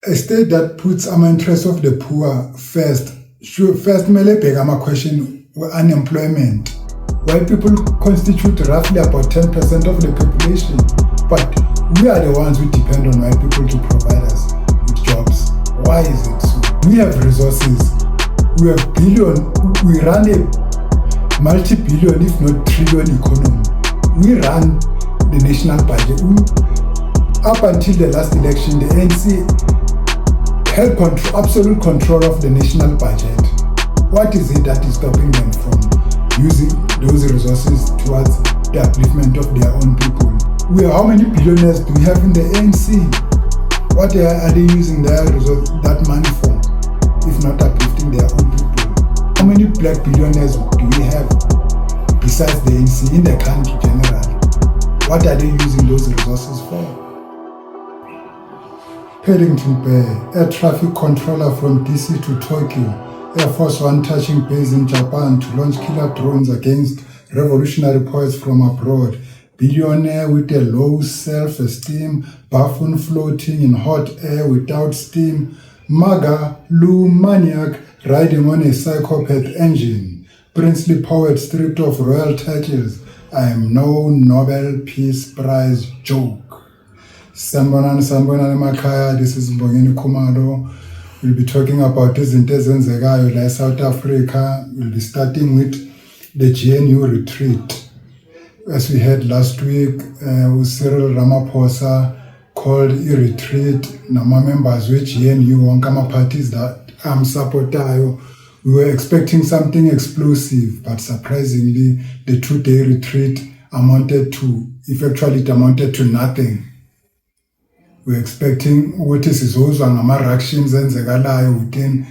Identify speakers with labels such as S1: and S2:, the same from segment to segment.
S1: a state that puts interests of the poor first should first make a question unemployment. White people constitute roughly about 10% of the population, but we are the ones who depend on white people to provide us with jobs. Why is it so? We have resources. We have we run a multi-billion, if not trillion economy. We run the national budget. Up until the last election, the ANC had absolute control of the national budget. What is it that is stopping them from using those resources towards the upliftment of their own people? How many billionaires do we have in the ANC? What are they using that money for, if not uplifting their own people? How many black billionaires do we have besides the ANC in the country generally? What are they using those resources for? Paddington Bay, air traffic controller from DC to Tokyo, Air Force One touching base in Japan to launch killer drones against revolutionary poets from abroad. Billionaire with a low self-esteem, buffoon floating in hot air without steam, MAGA, Lou maniac riding on a psychopath engine, princely poet stripped of royal titles. I am no Nobel Peace Prize joke. Sanibonani emakhaya, this is Mbongeni Khumalo. We'll be talking about izinto ezenzekayo la South Africa. We'll be starting with the GNU retreat. As we had last week, Cyril Ramaphosa called a retreat. Nama members with GNU, wonke parties that supportayo. We were expecting something explosive, but surprisingly, the 2-day retreat amounted to nothing. We're expecting ukuthi sizozwa ngama-reactions enzekalayo within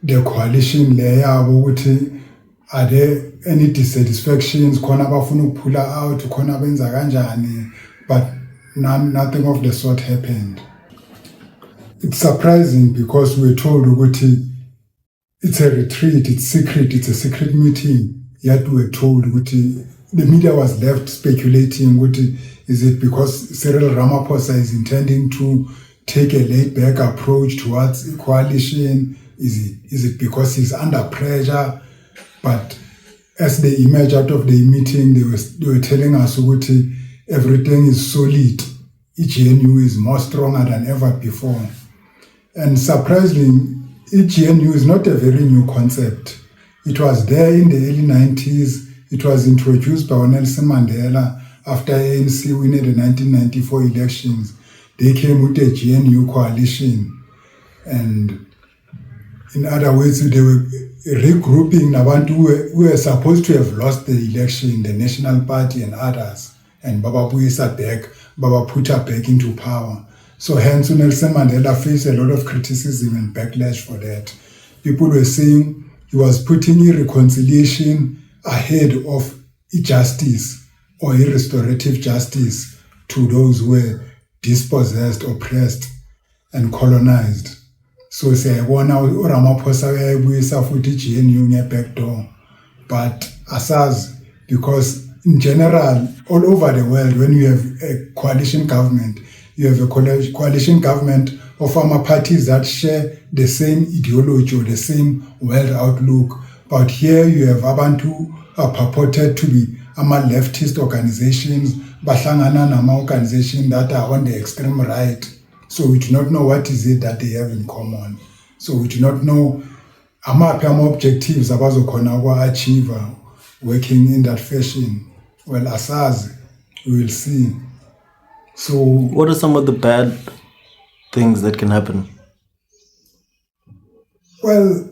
S1: the coalition yabo ukuthi are there any dissatisfactions, khona abafuna ukuphula out, khona benza kanjani, but nothing of the sort happened. It's surprising because we're told ukuthi it's a retreat, it's secret, it's a secret meeting, yet we're told ukuthi the media was left speculating ukuthi is it because Cyril Ramaphosa is intending to take a laid-back approach towards a coalition? Is it because he's under pressure? But as they emerged out of the meeting, they were telling us that everything is solid. EGNU is more stronger than ever before. And surprisingly, EGNU is not a very new concept. It was there in the early 90s. It was introduced by Nelson Mandela after ANC winning the 1994 elections. They came with a GNU coalition. And in other words, they were regrouping abantu who were supposed to have lost the election, the National Party and others. And Baba put her back into power. So hence Nelson Mandela faced a lot of criticism and backlash for that. People were saying he was putting reconciliation ahead of justice or restorative justice to those who were dispossessed, oppressed, and colonized. So siyayibona uRamaphosa uyayibuyisa futhi iGNU nge-back door. But asazi, because in general, all over the world, when you have a coalition government, you have a coalition government of parties that share the same ideology or the same world outlook. But here you have abantu who are purported to be leftist organizations, bahlangana nama organizations that are on the extreme right. So we do not know what is it that they have in common. So we do not know objectives abazokhona achieve working in that fashion. Well, asazi, we will see. So
S2: what are some of the bad things that can happen?
S1: Well,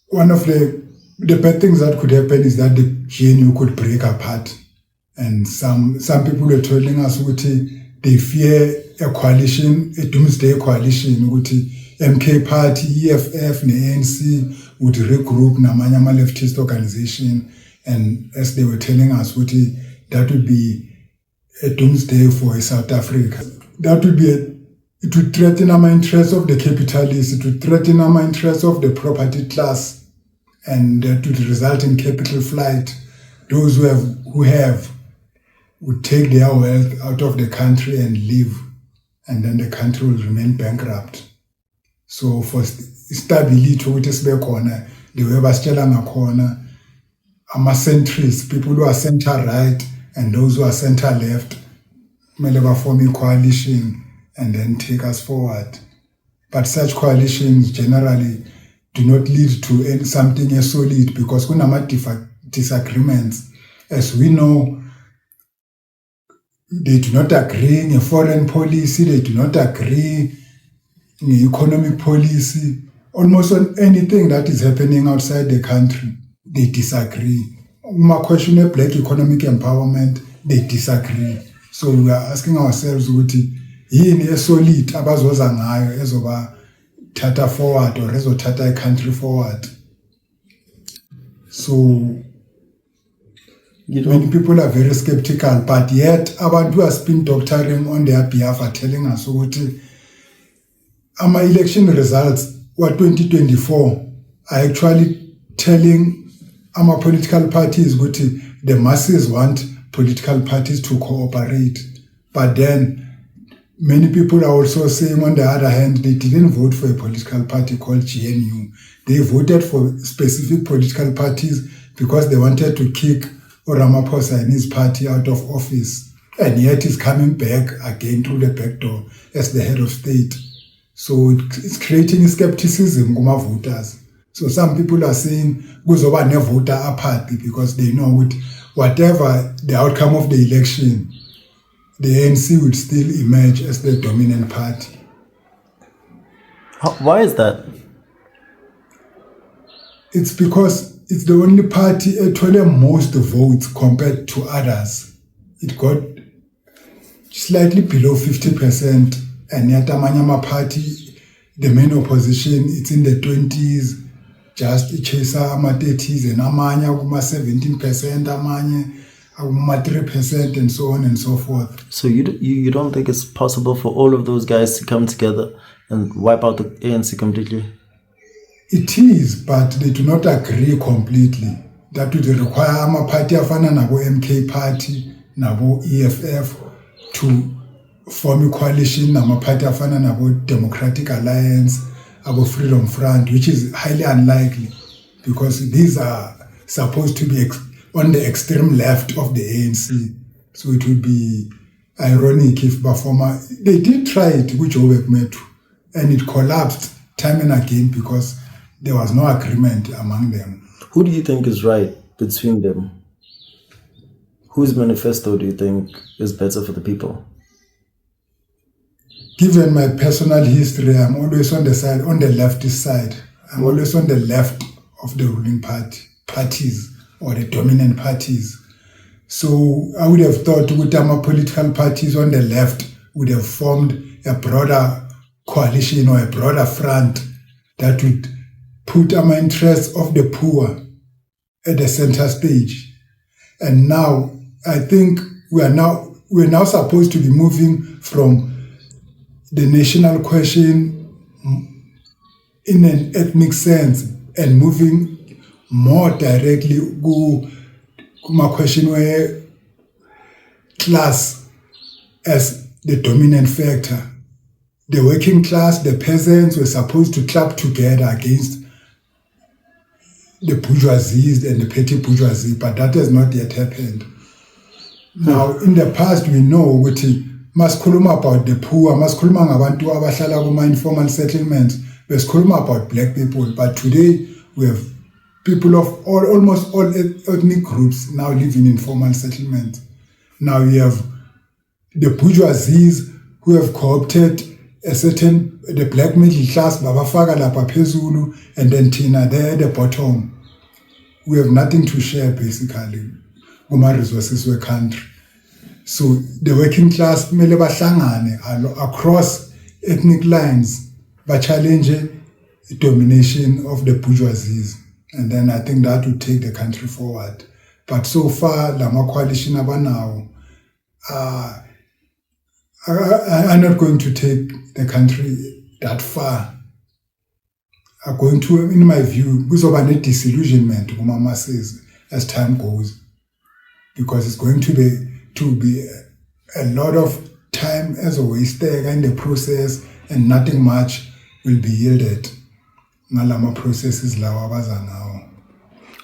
S1: one of the bad things that could happen is that the GNU could break apart. And some people were telling us that they fear a coalition, a doomsday coalition, MK Party, EFF, and ANC would regroup namanye leftist organization. And as they were telling us, that would be a doomsday for South Africa. That would be it would threaten our interests of the capitalists, it would threaten our interests of the property class, and that would result in capital flight. Those who have would take their wealth out of the country and leave. and then the country will remain bankrupt. So for stability ukuthi sibe khona the way basitshela ngakhona ama-centrists, people who are center right and those who are center left, kumele form a coalition and then take us forward. But such coalitions generally do not lead to something as solid because kunama disagreements. As we know, they do not agree in foreign policy, they do not agree in economic policy. Almost on anything that is happening outside the country, they disagree. Uma question of black economic empowerment, they disagree. So we are asking ourselves, ukuthi yini esolid abazoza ngayo ezoba tata forward or ezothatha country forward. So many people are very skeptical, but yet abantu who are spin doctoring on their behalf are telling us ukuthi our election results for 2024 are actually telling our political parties ukuthi the masses want political parties to cooperate. But then many people are also saying on the other hand, they didn't vote for a political party called GNU. They voted for specific political parties because they wanted to kick Ramaphosa and his party out of office. And yet he's coming back again through the back door as the head of state. So it's creating skepticism among voters. So some people are saying kuzoba ne voter apathy because they know whatever the outcome of the election, the ANC would still emerge as the dominant party.
S2: Why is that?
S1: It's because it's the only party actually most votes compared to others. It got slightly below 50%, and yet amanyama party, the main opposition, it's in the 20s, just Chesa ama 30s, and amanya kuma 17%, amanya kuma 3%, and so on and so forth.
S2: So you don't think it's possible for all of those guys to come together and wipe out the ANC completely?
S1: It is, but they do not agree completely. That would require ama party afana nabo MK party, nabo EFF to form a coalition, nama party afana nabo Democratic Alliance, abo Freedom Front, which is highly unlikely because these are supposed to be on the extreme left of the ANC. So it would be ironic if Bafoma, they did try it, which Metu, and it collapsed time and again because there was no agreement among them.
S2: Who do you think is right between them? Whose manifesto do you think is better for the people?
S1: Given my personal history, I'm always on the leftist side. I'm always on the left of the ruling parties or the dominant parties. So I would have thought Utama political parties on the left would have formed a broader coalition or a broader front that would put our interests of the poor at the center stage. And now I think we're now supposed to be moving from the national question in an ethnic sense and moving more directly to my question where class as the dominant factor. The working class, the peasants were supposed to club together against the bourgeoisie and the petty bourgeoisie, but that has not yet happened. Now, in the past, we know what maskuluma about the poor, maskuluma ngabantu abahlala kuma informal settlements, maskuluma about black people, but today we have people of almost all ethnic groups now living in formal settlements. Now we have the bourgeoisies who have co-opted the black middle class, babafaka lapha phezulu, and then Tina there at the bottom. We have nothing to share basically. Kuma resources we country. So the working class mele bahlangane across ethnic lines, but challenge the domination of the bourgeoisies. And then I think that would take the country forward. But so far, Lama coalition abanaw are not going to take the country that far. Are going to, in my view, kuzoba ne disillusionment kuma masses as time goes, because it's going to be a lot of time as a waster in the process, and nothing much will be yielded. Ngalama processes lawa abaza ngawo.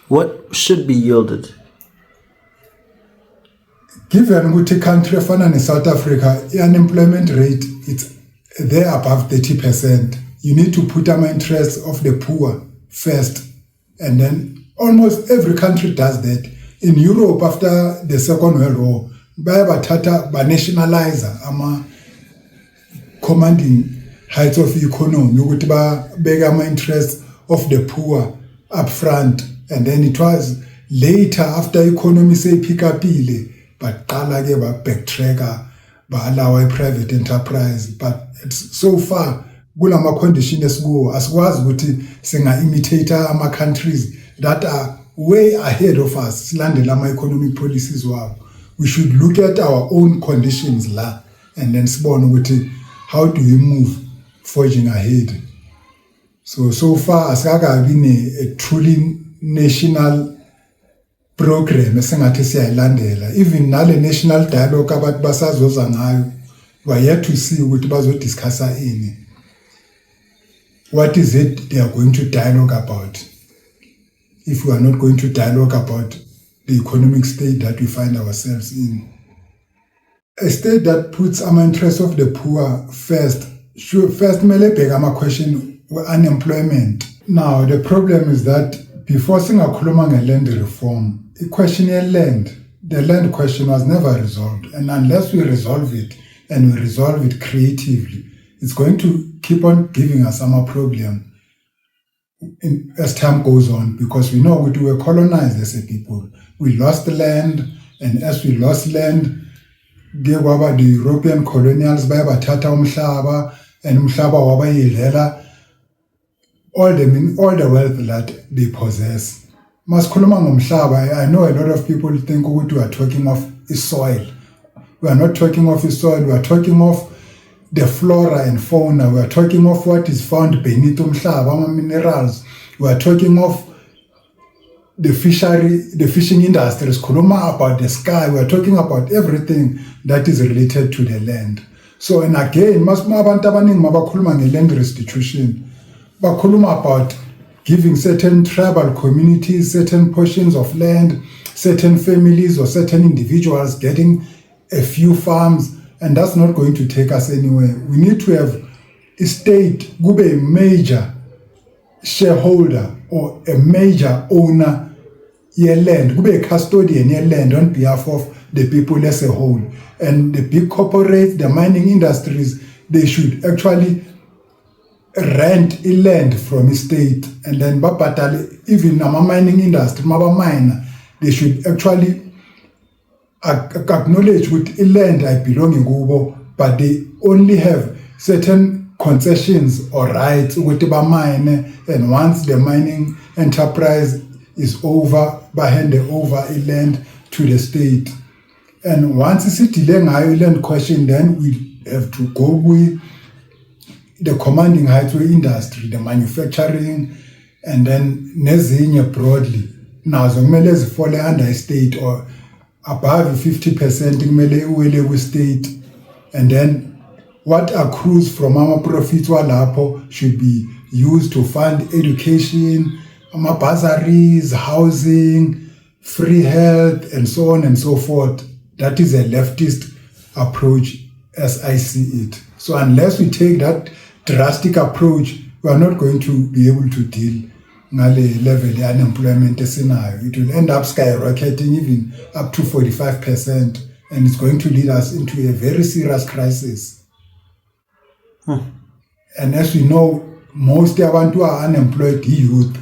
S2: What should be yielded?
S1: Given ukuthi country efana South Africa, unemployment rate it's there above 30%. You need to put the interests of the poor first, and then almost every country does that. In Europe, after the Second World War, nationalize ama commanding heights of economy ukuthi babeka ama interests of the poor up front, and then it was later after economy say pick up ile baqala ke ba backtracker ba allow a private enterprise, but it's so far kulama condition esikuwo asikwazi ukuthi singa imitate ama countries that are way ahead of us silandela ama economic policies wabo. We should look at our own conditions la, and then sibone ukuthi how do we move forging ahead. So far asikakabi a truly national program esingathi siyayilandela. Even nale national dialogue abantu basazoza ngayo, we are yet to see ukuthi bazodiscussa ini. What is it they are going to dialogue about? If we are not going to dialogue about the economic state that we find ourselves in. A state that puts our interests of the poor first, mele bheka ama question unemployment. Now the problem is that before singakhuluma nge-land reform, the question the land question was never resolved, and unless we resolve it and we resolve it creatively, it's going to keep on giving us some problem as time goes on, because we know we were colonized as a people. We lost land, and as we lost land, the European colonials bayabathatha umhlaba, and umhlaba wabayidlela all the wealth that they possess. Masikhuluma ngomhlaba, I know a lot of people think we are talking of soil. We are not talking of soil, we are talking of the flora and fauna. We are talking of what is found beneath umhlaba, minerals. We are talking of the fishing industry. Sikhuluma about the sky. We are talking about everything that is related to the land. So, and again, abantu abaningi mabakhuluma nge-land restitution, bakhuluma about giving certain tribal communities certain portions of land, certain families or certain individuals getting a few farms, and that's not going to take us anywhere. We need to have a state, kube a major shareholder or a major owner ye land, kube a custodian ye land on behalf of the people as a whole. And the big corporates, the mining industries, they should actually rent a land from a state, and then even nama mining industry, mine, they should actually acknowledge with a land I belong in Gubo, but they only have certain concessions or rights with the mine, and once the mining enterprise is over, hand over a land to the state. And once it's a land question, then we have to go with the commanding highway industry, the manufacturing, and then nezinye broadly. Now, kumele zifole under a state or above 50% kumele uwele ku-state, and then what accrues from our profits walapho should be used to fund education, bursaries, housing, free health, and so on and so forth. That is a leftist approach as I see it. So unless we take that drastic approach, we are not going to be able to deal ngale level of unemployment scenario. It will end up skyrocketing even up to 45%, and it's going to lead us into a very serious crisis. And as we know, most abantu are unemployed youth,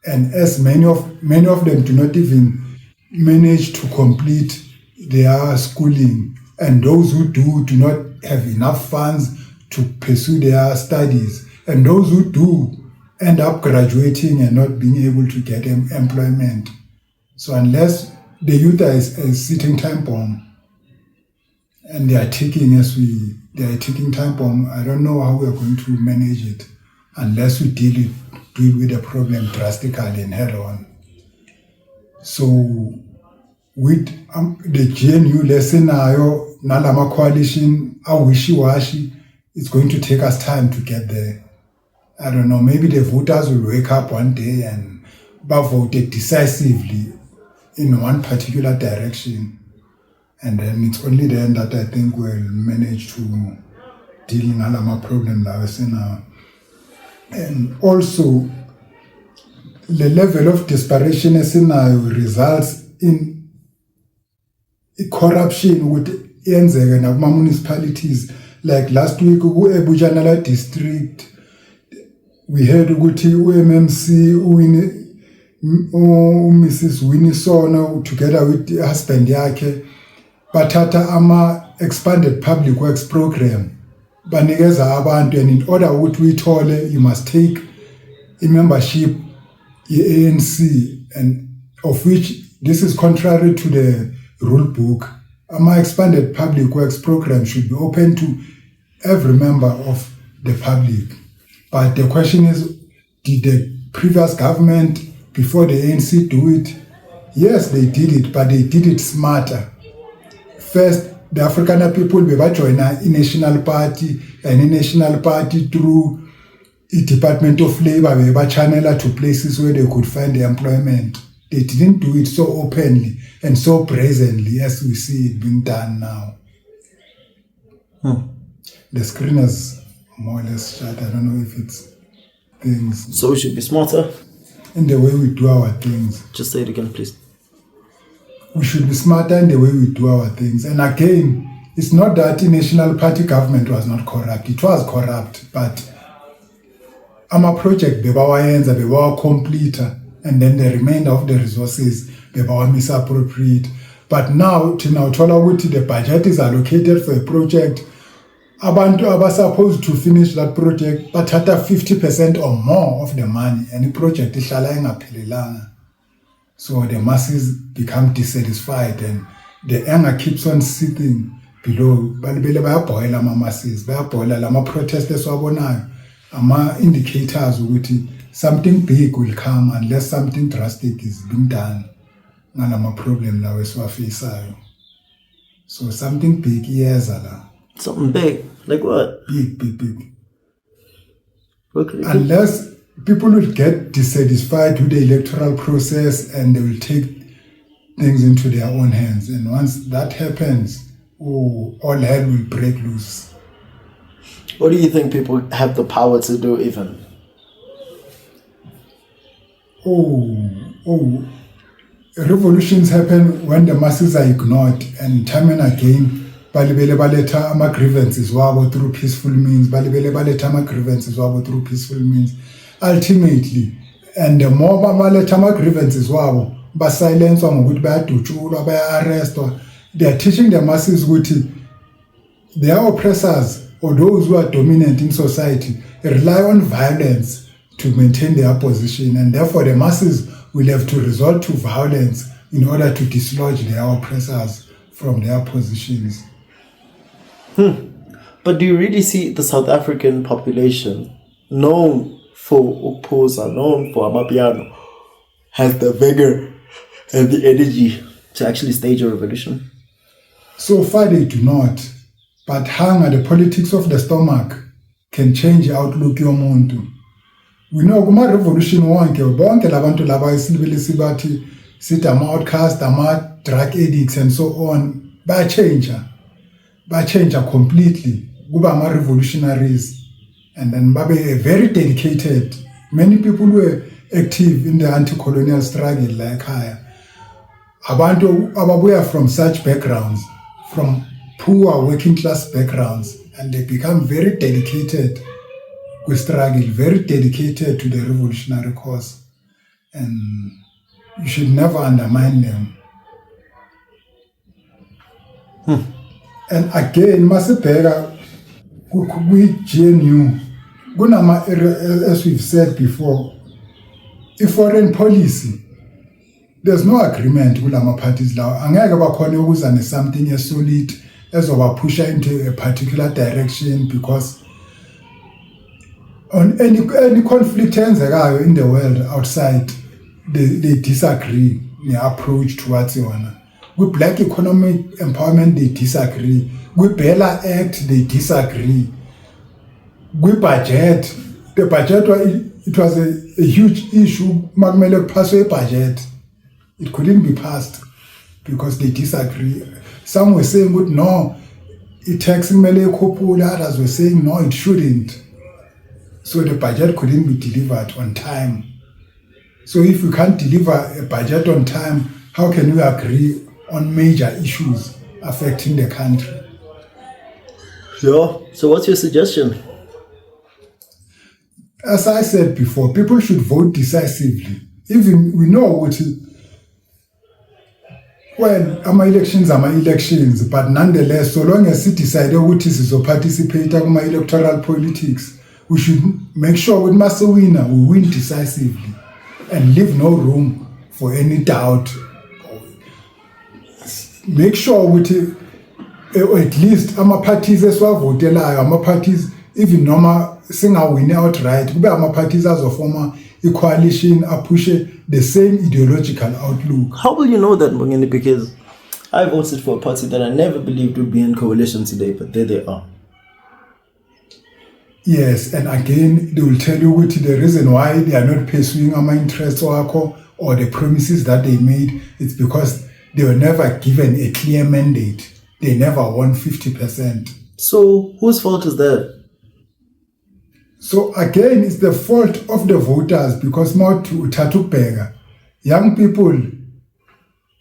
S1: and as many of them do not even manage to complete their schooling, and those who do not have enough funds to pursue their studies, and those who do end up graduating and not being able to get employment. So unless the youth is a sitting time bomb, and they are ticking time bomb, I don't know how we are going to manage it unless we deal with the problem drastically and head on. So with the GNU lesson, nalama coalition are wishy-washy. It's going to take us time to get there. I don't know, maybe the voters will wake up one day and vote decisively in one particular direction. And then it's only then that I think we'll manage to deal with the problem now. And also, the level of desperation results in corruption with municipalities. Like last week, Ebujanala district, we heard MMC Mrs. Winnie Sono together with the husband yake bathatha ama expanded public works program banikeza abantu, and in order ukuthi uyithole you must take a membership ye-ANC, and of which this is contrary to the rule book. Ama expanded public works program should be open to every member of the public. But the question is, did the previous government before the ANC do it? Yes, they did it, but they did it smarter. First, the Afrikaner people will join a national party, and a national party through the Department of Labor will channel to places where they could find the employment. They didn't do it so openly and so brazenly as we see it being done now. The screen is more or less shut. I don't know if it's things.
S2: So we should be smarter?
S1: In the way we do our things.
S2: Just say it again, please.
S1: We should be smarter in the way we do our things. And again, it's not that the National Party government was not corrupt. It was corrupt, but our project, they were completer. And then the remainder of the resources, they were misappropriate. But now, the budget is allocated for a project. Abantu are supposed to finish that project, but at 50% or more of the money, and the project is so the masses become dissatisfied, and the anger keeps on sitting below. Masses, protesters, indicators something big will come unless something drastic is being done. Problem now is so something big, yes,
S2: Something big? Like what?
S1: Big.
S2: Okay.
S1: Unless people will get dissatisfied with the electoral process and they will take things into their own hands. And once that happens, all hell will break loose.
S2: What do you think people have the power to do even?
S1: Revolutions happen when the masses are ignored, and time and again, balibele baleta ama grievances wabo through peaceful means. Balibele baleta ama grievances wabo through peaceful means. Ultimately, and the more baleta ama grievances wabo, ba silence ngokuthi bayadutshulwa, baya-arrestwa. They are teaching the masses ukuthi their oppressors or those who are dominant in society rely on violence to maintain their position, and therefore the masses will have to resort to violence in order to dislodge their oppressors from their positions.
S2: But do you really see the South African population, known for Oposa, known for Amapiano, has the vigor and the energy to actually stage a revolution?
S1: So far they do not. But hunger, the politics of the stomach, can change the outlook yomuntu. We know kuma revolution bonke labantu laba isilibele sibathi sithi ama-outcast, ama-drug addicts and so on, bayachange completely, kuba ama-revolutionaries, and then babe very dedicated. Many people were active in the anti-colonial struggle like higher. Abantu ababuya from such backgrounds, from poor working class backgrounds, and they become very dedicated with struggle, very dedicated to the revolutionary cause, and you should never undermine them. And again, Masipega, we GNU, as we've said before, a foreign policy, there's no agreement with our parties now. Angeke bakhona ukuzana something as solid as our push into a particular direction, because on any conflict in the world outside, they disagree in their approach towards it. With Black Economic Empowerment, they disagree. With Bella Act, they disagree. With budget, the budget, it was a huge issue. Magmele passed a budget. It couldn't be passed because they disagree. Some were saying, no, it taxing Mele Kopula. Others were saying, no, it shouldn't. So the budget couldn't be delivered on time. So if we can't deliver a budget on time, how can we agree on major issues affecting the country?
S2: Yeah. So what's your suggestion?
S1: As I said before, people should vote decisively. Even we know what elections are elections, but nonetheless, so long as it decide what is to participate in electoral politics, we should make sure we must win, we win decisively and leave no room for any doubt. Make sure we at least parties as well vote parties even normal singawini outright kube parties as of former coalition push the same ideological outlook.
S2: How will you know that, Mbongeni? Because I voted for a party that I never believed would be in coalition today, but there they are.
S1: Yes, and again, they will tell you what the reason why they are not pursuing our interests or the promises that they made. It's because they were never given a clear mandate. They never won 50%.
S2: So whose fault is that?
S1: So again, it's the fault of the voters because more to Tatukbega, young people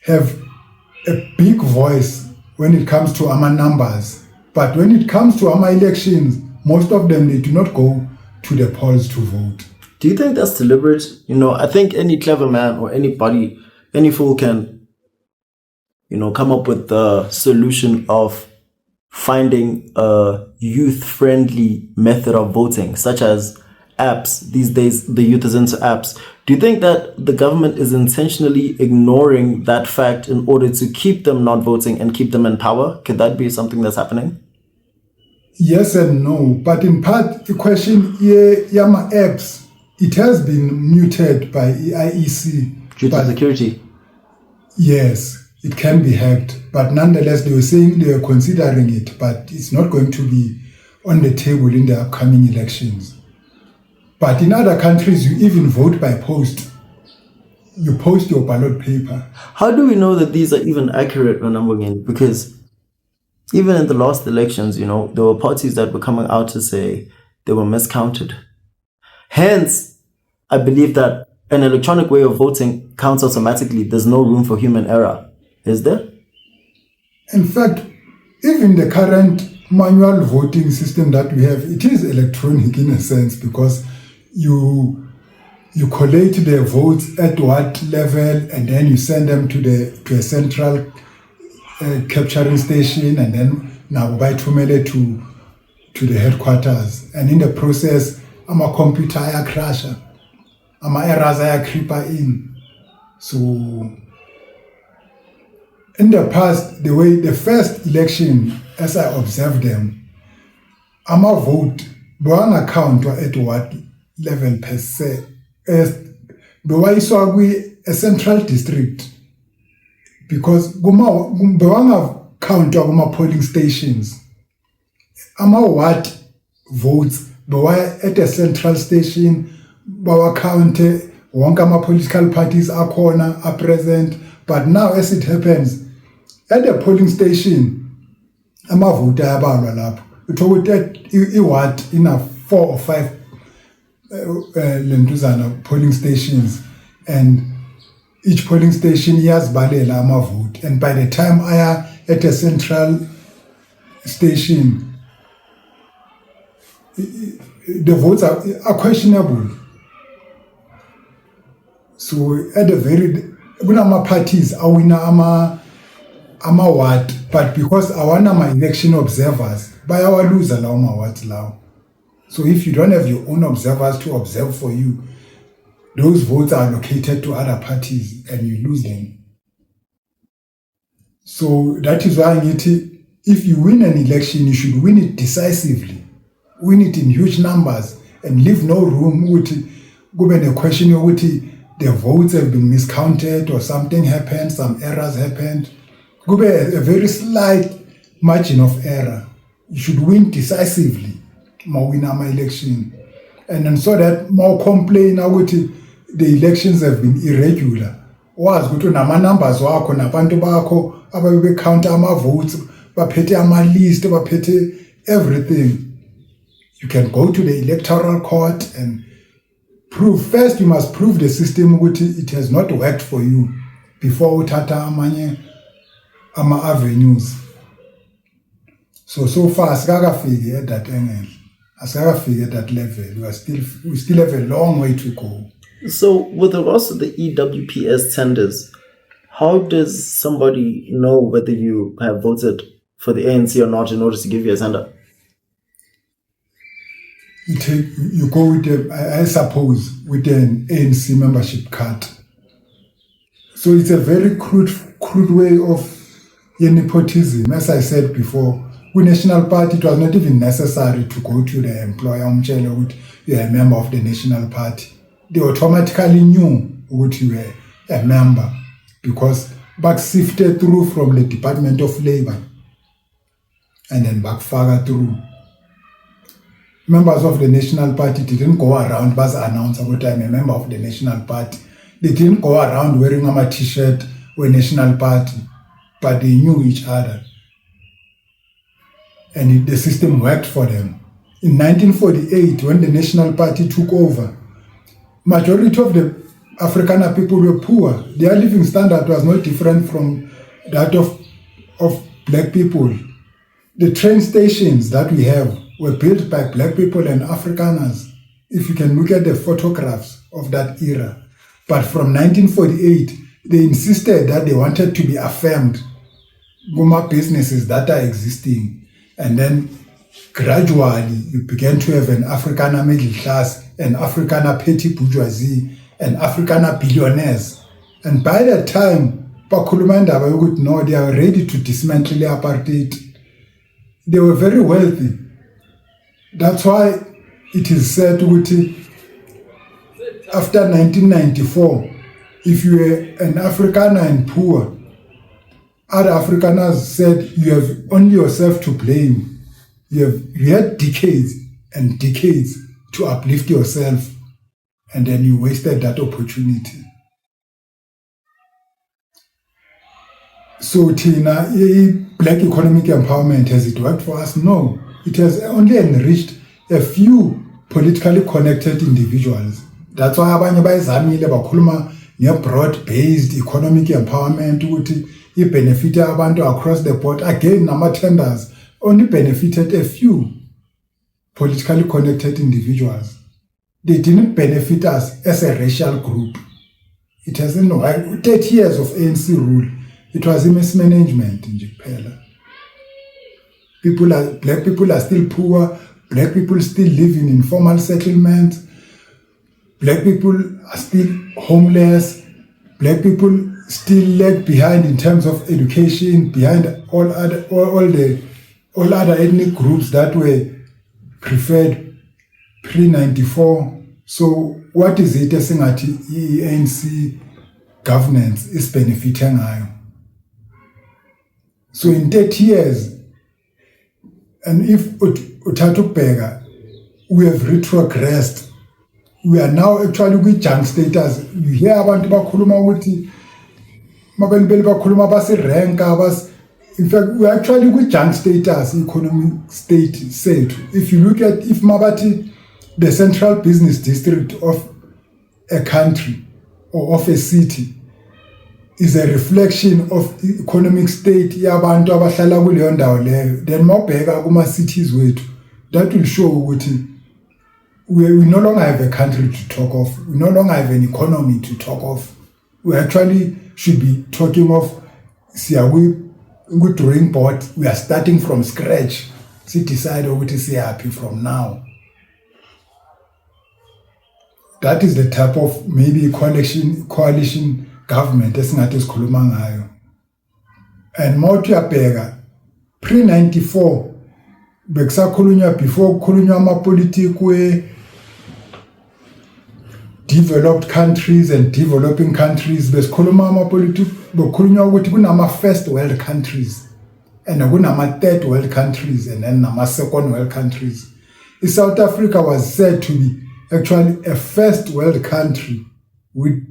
S1: have a big voice when it comes to our numbers. But when it comes to our elections, most of them, they do not go to the polls to vote.
S2: Do you think that's deliberate? I think any clever man or anybody, any fool can, come up with the solution of finding a youth-friendly method of voting, such as apps. These days, the youth is into apps. Do you think that the government is intentionally ignoring that fact in order to keep them not voting and keep them in power? Could that be something that's happening?
S1: Yes and no, but in part, the question, Yama apps, it has been muted by IEC.
S2: Due to security?
S1: Yes, it can be hacked, but nonetheless, they were saying they were considering it, but it's not going to be on the table in the upcoming elections. But in other countries, you even vote by post. You post your ballot paper.
S2: How do we know that these are even accurate, Mbongeni? Because even in the last elections, there were parties that were coming out to say they were miscounted. Hence, I believe that an electronic way of voting counts automatically. There's no room for human error. Is there?
S1: In fact, even the current manual voting system that we have, it is electronic in a sense because you collate the votes at what level and then you send them to a central capturing station and then now by Tumele to the headquarters. And in the process, I'm a computer crasher. I'm a errors creeper in. So in the past, the first election, as I observed them, I'm a vote, one account at what level per se. A central district. Because Guma count of polling stations. Ama what votes, but at a central station, Bawa county, Wankama political parties are present. But now, as it happens, at the polling station, Ama vote abalwa it would take in a 4 or 5 Lentuzana polling stations, and each polling station has balela ama vote, and by the time I am at a central station, the votes are questionable. So at the very kunama parties awina ama what, but because awana my election observers bayawaluza lawo ma what lawo. So if you don't have your own observers to observe for you, those votes are allocated to other parties and you lose them. So that is why if you win an election, you should win it decisively, win it in huge numbers, and leave no room with a question of the votes have been miscounted or something happened, some errors happened. kube a very slight margin of error. You should win decisively mawina ama-election. And then so that more complain ukuthi the elections have been irregular. Wazi ukuthi unama-numbers wakho nabantu bakho ababecounta ama-votes, baphethe ama-list, baphethe everything. You can go to the electoral court and prove. First, you must prove the system ukuthi it has not worked for you before uthatha amanye ama-avenues. So far, asikakafiki at that angle. Asikakafiki at that level. We still have a long way to go.
S2: So, with regards to the EWPS tenders, how does somebody know whether you have voted for the ANC or not in order to give you a tender?
S1: You go with I suppose, with an ANC membership card. So it's a very crude way of nepotism. As I said before, with National Party, it was not even necessary to go to the employer with you are a member of the National Party. They automatically knew what you were a member because back sifted through from the Department of Labor and then back further through. Members of the National Party didn't go around but announce about I'm a member of the National Party. They didn't go around wearing a t-shirt with National Party, but they knew each other. And the system worked for them. In 1948, when the National Party took over, majority of the Afrikaner people were poor. Their living standard was not different from that of black people. The train stations that we have were built by black people and Afrikaners, if you can look at the photographs of that era. But from 1948, they insisted that they wanted to be affirmed Guma businesses that are existing. And then gradually, you began to have an Afrikaner middle class, an Afrikaner petty bourgeoisie, and Afrikaner billionaires. And by that time, Pakulumanda would know they are ready to dismantle the apartheid. They were very wealthy. That's why it is said after 1994, if you were an Afrikaner and poor, other Afrikaners said you have only yourself to blame. You had decades and decades to uplift yourself, and then you wasted that opportunity. So Tina, black economic empowerment, has it worked for us? No. It has only enriched a few politically connected individuals. That's why abanye bayizamile bakhuluma nge-broad-based economic empowerment ukuthi benefit abantu across the board. Again, nama tenders only benefited a few politically connected individuals. They didn't benefit us as a racial group. It hasn't 30 years of ANC rule. It was a mismanagement in Japan. Black people are still poor. Black people still live in informal settlements. Black people are still homeless. Black people still lag behind in terms of education, behind all other ethnic groups that were preferred pre-94. So what is it esingathi ANC governance is benefiting ngayo? So in 30 years, and if uthatha ukubheka, we have retrogressed. We are now actually with junk status. You hear abantu bakhuluma ukuthi mabelibeli bakhuluma basi-rank. In fact, we are actually with junk status, economic state sethu. If you look at, if mabati, the central business district of a country or of a city is a reflection of economic state yabantu abahlala kuleyo ndawo leyo, then mawubheka kuma cities wethu, that will show ukuthi we no longer have a country to talk of. We no longer have an economy to talk of. We actually should be talking of good drawing board. We are starting from scratch. So decide what is happy from now. That is the type of maybe coalition government esingathi sikhuluma ngayo. And more to abheka pre-94 bekusakhulunywa before kukhulunywa amapolitiki developed countries and developing countries, besikhuluma amapolitiki bekukhulunywa ukuthi kunama first world countries and kunama third world countries and then nama second world countries. South Africa was said to be actually a first world country with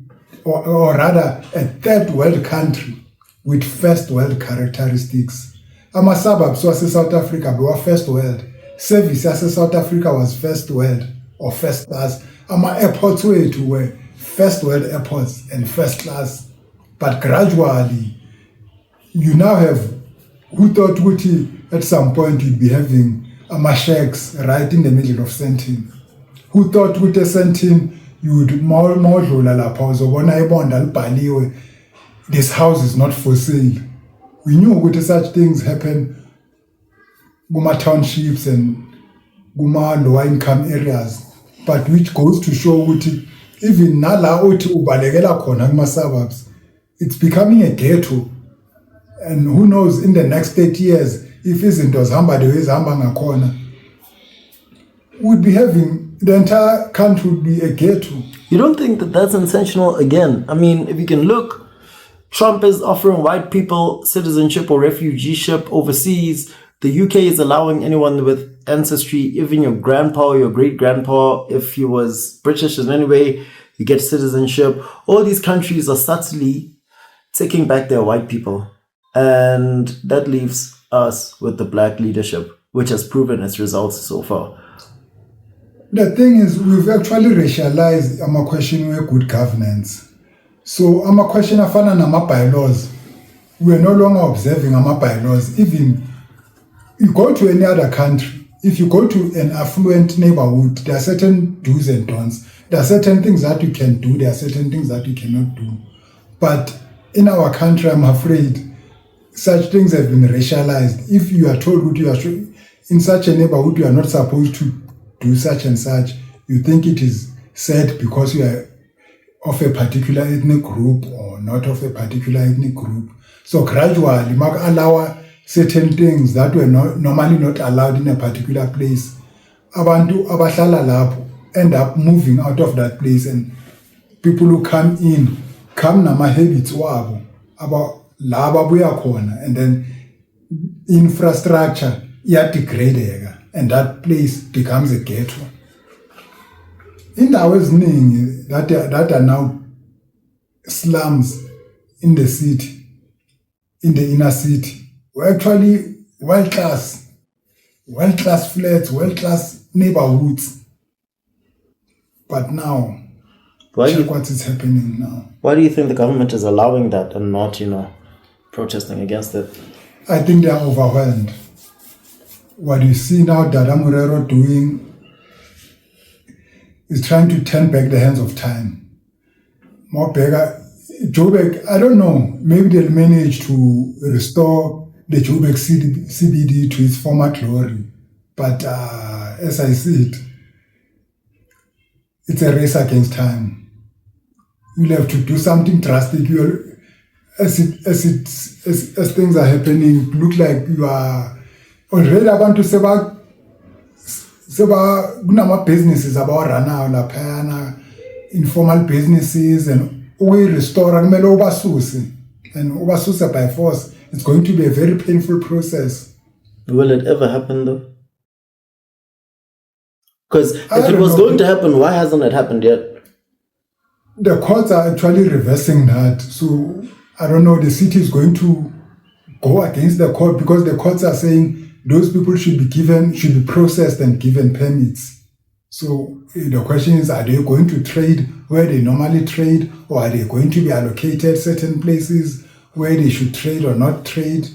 S1: or rather a third world country with first world characteristics. Ama suburbs wase South Africa were first world. Service as South Africa was first world or first class. Ama airports were first world airports and first class. But gradually, you now have who thought at some point you'd be having ama shacks right in the middle of Sandton. Who thought with a Sandton you would more lapha uzobona ibonda libhaliwe, this house is not for sale. We knew ukuthi such things happen kuma townships and kuma lower income areas, but which goes to show ukuthi even nala uthi ubalekela khona kuma suburbs, it's becoming a ghetto. And who knows in the next 30 years if izinto zihamba the way zihamba ngakhona, we'd be having the entire country would be a ghetto.
S2: You don't think that that's intentional again? I mean, if you can look, Trump is offering white people citizenship or refugeeship overseas. The UK is allowing anyone with ancestry, even your grandpa or your great-grandpa, if he was British in any way, you get citizenship. All these countries are subtly taking back their white people. And that leaves us with the black leadership, which has proven its results so far.
S1: The thing is, we've actually racialized our question with good governance. So our question afana nama bylaws, we're no longer observing our bylaws. Even you go to any other country, if you go to an affluent neighborhood, there are certain do's and don'ts. There are certain things that you can do, there are certain things that you cannot do. But in our country, I'm afraid, such things have been racialized. If you are told that you are in such a neighborhood, you are not supposed to do such and such, you think it is said because you are of a particular ethnic group or not of a particular ethnic group. So gradually, mag allow certain things that were normally not allowed in a particular place. Abantu abahlala lapho end up moving out of that place, and people who come in come nama habits wabo about la babuya khona, and then infrastructure degrade and that place becomes a ghetto. Indawo eziningi that are now slums in the city, in the inner city, were actually world-class flats, world-class neighborhoods. But now, check what is happening now.
S2: Why do you think the government is allowing that and not, protesting against it?
S1: I think they are overwhelmed. What you see now Dada Murero doing is trying to turn back the hands of time. More bigger, Joburg, I don't know, maybe they'll manage to restore the Joburg CBD to its former glory. But as I see it, it's a race against time. You'll have to do something drastic. As things are happening, look like you are already abantu seba kunama businesses abawarana laphayana, informal businesses, and we restore kumele ubasuse, and ubasuse by force. It's going to be a very painful process.
S2: Will it ever happen though? Because if it was going to happen, why hasn't it happened yet?
S1: The courts are actually reversing that. So I don't know, the city is going to go against the court because the courts are saying those people should be processed and given permits. So the question is, are they going to trade where they normally trade, or are they going to be allocated certain places where they should trade or not trade?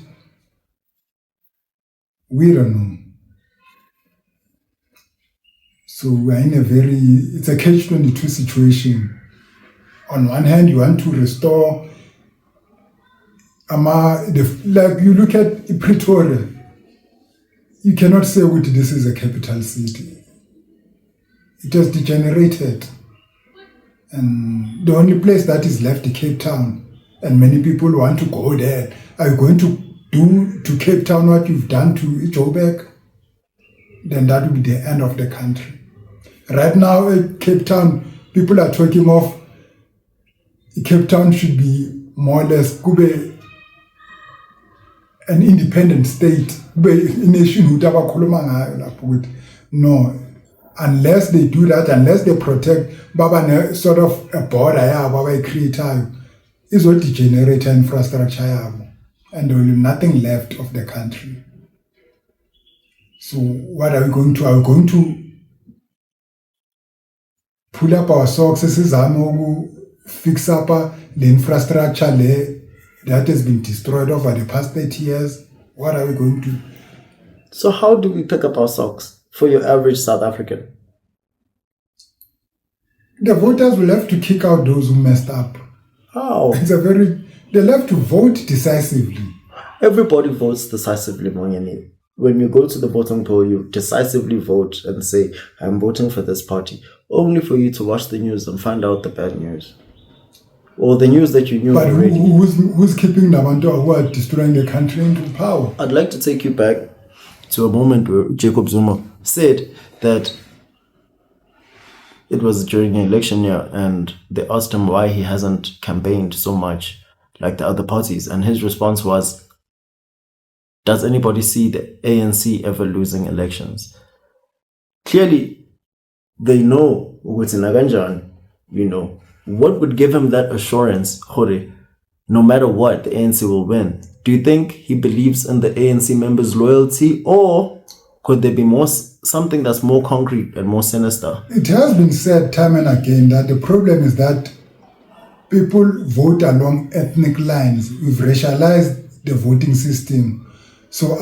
S1: We don't know. So we're in it's a catch-22 situation. On one hand, you want to restore, like you look at Pretoria, you cannot say this is a capital city. It has degenerated. And the only place that is left is Cape Town. And many people want to go there. Are you going to do to Cape Town what you've done to Joburg? Then that will be the end of the country. Right now, Cape Town, people are talking of Cape Town should be more or less kube an independent state, kube a nation who tabakhuluma ngayo lapho ukuthi no, unless they do that, unless they protect baba sort of a border yabo abayicreatayo izo-degenerate infrastructure yabo, and there will be nothing left of the country. So what are we going to? Are we going to pull up our socks sizame fix up the infrastructure that has been destroyed over the past 30 years? What are we going to?
S2: So how do we pick up our socks for your average South African?
S1: The voters will have to kick out those who messed up.
S2: How?
S1: They'll have to vote decisively.
S2: Everybody votes decisively, Mongeni. When you go to the voting poll, you decisively vote and say, I'm voting for this party, only for you to watch the news and find out the bad news. Or the news that you knew
S1: but
S2: already.
S1: Who's keeping Nabantu who are destroying the country into power?
S2: I'd like to take you back to a moment where Jacob Zuma said that it was during an election year and they asked him why he hasn't campaigned so much like the other parties. And his response was, does anybody see the ANC ever losing elections? Clearly, they know what's in Naganjan, you know. What would give him that assurance, Hore, no matter what, the ANC will win? Do you think he believes in the ANC members' loyalty, or could there be something that's more concrete and more sinister?
S1: It has been said time and again that the problem is that people vote along ethnic lines. We've racialized the voting system. So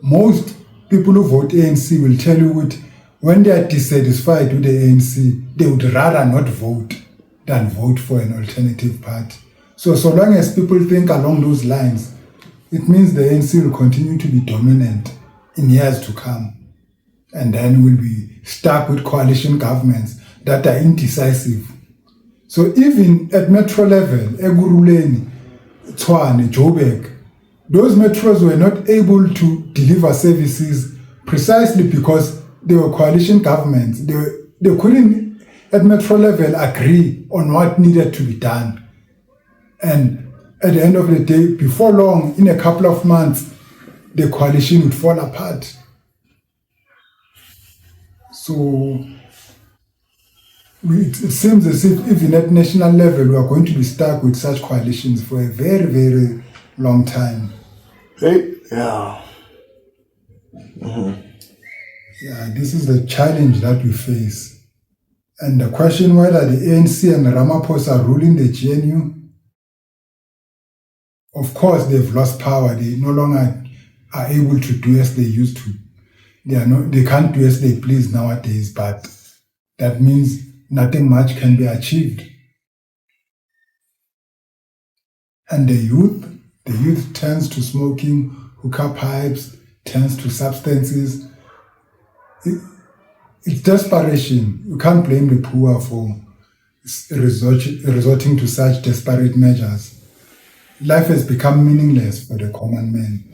S1: most people who vote ANC will tell you that when they are dissatisfied with the ANC, they would rather not vote than vote for an alternative party. So long as people think along those lines, it means the ANC will continue to be dominant in years to come. And then we'll be stuck with coalition governments that are indecisive. So even at metro level, Eguruleni, Tshwane, Joburg, those metros were not able to deliver services precisely because they were coalition governments. They couldn't, at metro level, agree on what needed to be done. And at the end of the day, before long, in a couple of months, the coalition would fall apart. So it seems as if even at national level, we are going to be stuck with such coalitions for a very, very long time.
S2: Hey, yeah. Mm-hmm.
S1: Yeah, this is the challenge that we face. And the question whether the ANC and Ramaphosa are ruling the GNU, of course they've lost power. They no longer are able to do as they used to. They can't do as they please nowadays, but that means nothing much can be achieved. And the youth turns to smoking, hookah pipes, turns to substances. It's desperation. You can't blame the poor for resorting to such desperate measures. Life has become meaningless for the common man.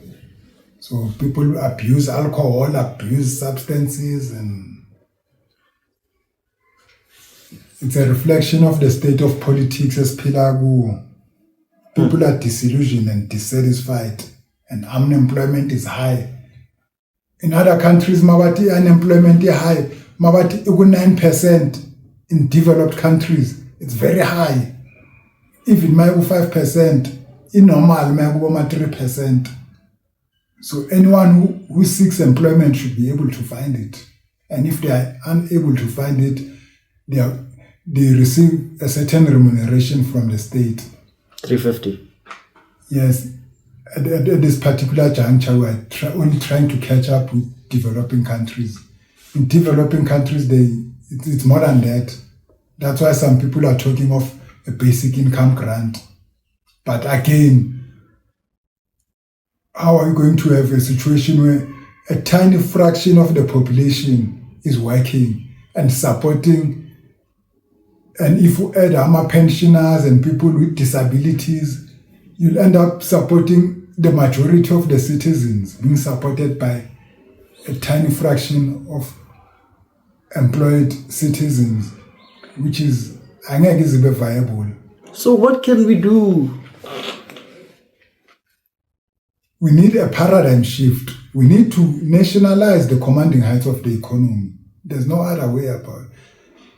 S1: So people abuse alcohol, abuse substances, and it's a reflection of the state of politics as Pilagu. People are disillusioned and dissatisfied, and unemployment is high. In other countries, mabati unemployment is high. Mabati 9% in developed countries. It's very high. Even my 5%, in normal, my 3%. So anyone who seeks employment should be able to find it. And if they are unable to find it, they receive a certain remuneration from the state.
S2: 350.
S1: Yes. At this particular juncture, we are only trying to catch up with developing countries. In developing countries, it's more than that. That's why some people are talking of a basic income grant. But again, how are you going to have a situation where a tiny fraction of the population is working and supporting? And if you add pensioners and people with disabilities, you'll end up supporting the majority of the citizens, being supported by a tiny fraction of employed citizens. which is angeke izibe viable.
S2: So what can we do?
S1: We need a paradigm shift. We need to nationalize the commanding heights of the economy. There's no other way about it.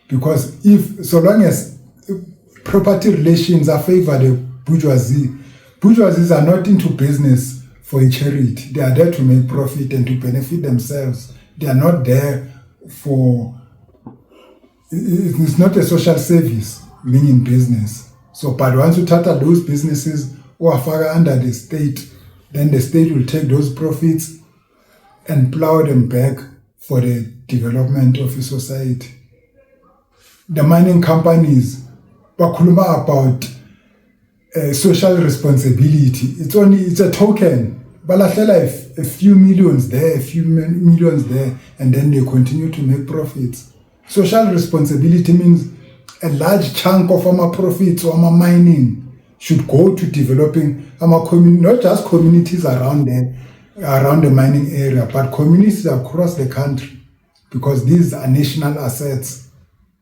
S1: Because so long as property relations are favor the bourgeoisies are not into business for a charity. They are there to make profit and to benefit themselves. They are not there it's not a social service, meaning business. So, but once you tackle those businesses who are under the state, then the state will take those profits and plow them back for the development of a society. The mining companies, bakhuluma about social responsibility. It's a token. Balahlela a few millions there, a few millions there, and then they continue to make profits. Social responsibility means a large chunk of our profits or our mining should go to developing our community, not just communities around the mining area, but communities across the country, because these are national assets.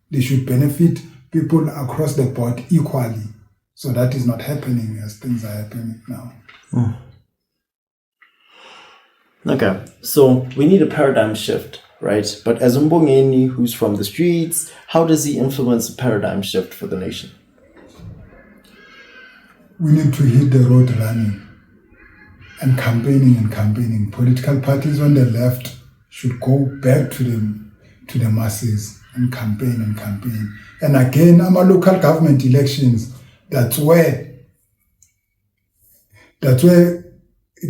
S1: They should benefit people across the board equally. So that is not happening as things are happening now.
S2: Okay, so we need a paradigm shift, right? But as Mbongeni, who's from the streets, how does he influence a paradigm shift for the nation?
S1: We need to hit the road running and campaigning. Political parties on the left should go back to the masses and campaign. And again, our local government elections, that's where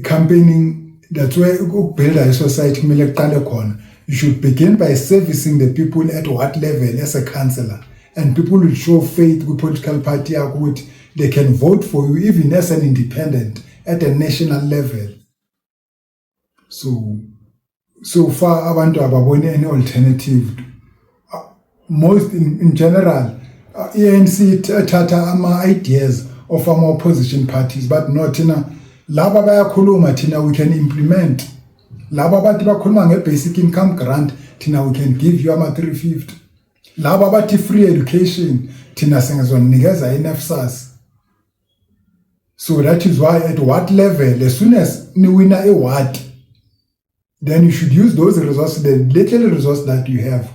S1: campaigning, that's where build a society. You should begin by servicing the people at what level as a councillor, and people will show faith with political party. They can vote for you even as an independent at a national level. So far, abantu ababone any alternative. Most in general, ANC tata ama ideas of our opposition parties, but not laba bayakhuluma thina we can implement. Laba bathi bakhuluma nge-basic income grant thina we can give you ama 350. Laba bathi free education thina singazonikeza i-NSFAS. So that is why at what level, as soon as you win a what, then you should use those resources, the little resources that you have.